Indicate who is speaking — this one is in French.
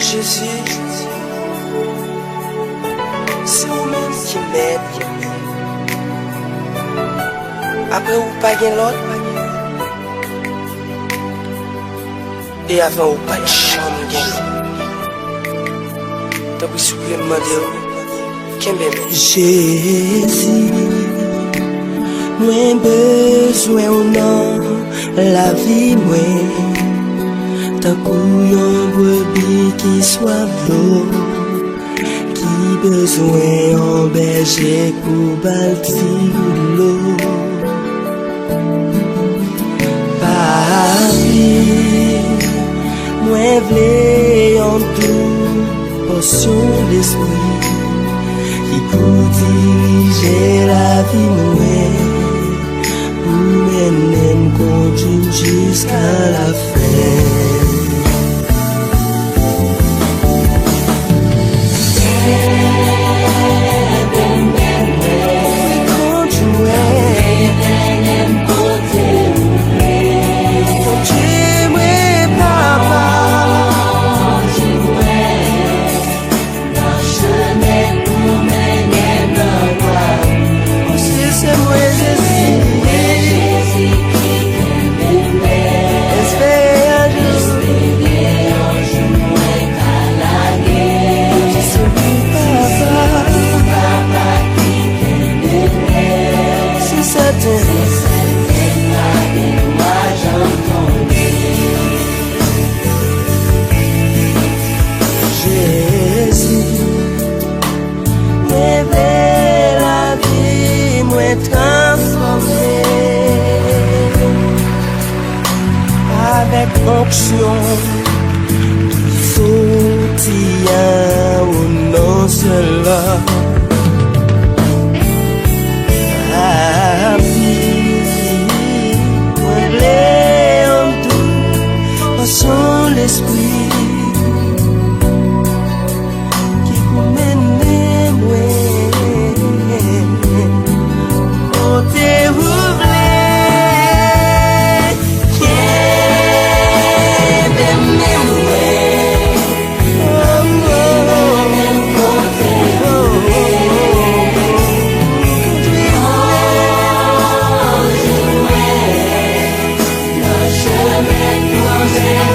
Speaker 1: JeZI, c'est vous-même qui m'aide. Après ou pagen l'autre, et avant ou pas de chambre gain. T'as pris supplément de kenben.
Speaker 2: JeZI, moi besoin ou non la vie moi. Tant qu'on brebis qui soit l'eau, qui besoin en berger pour bâtir l'eau. Paris, moi v'lais en tout portion d'esprit qui pour diriger la vie moi, pour mennenm continue jusqu'à la fin. Avec onction, faut y a ou non cela. Ah, en tout, par son l'esprit qui vous mène kote vous.
Speaker 3: Menm.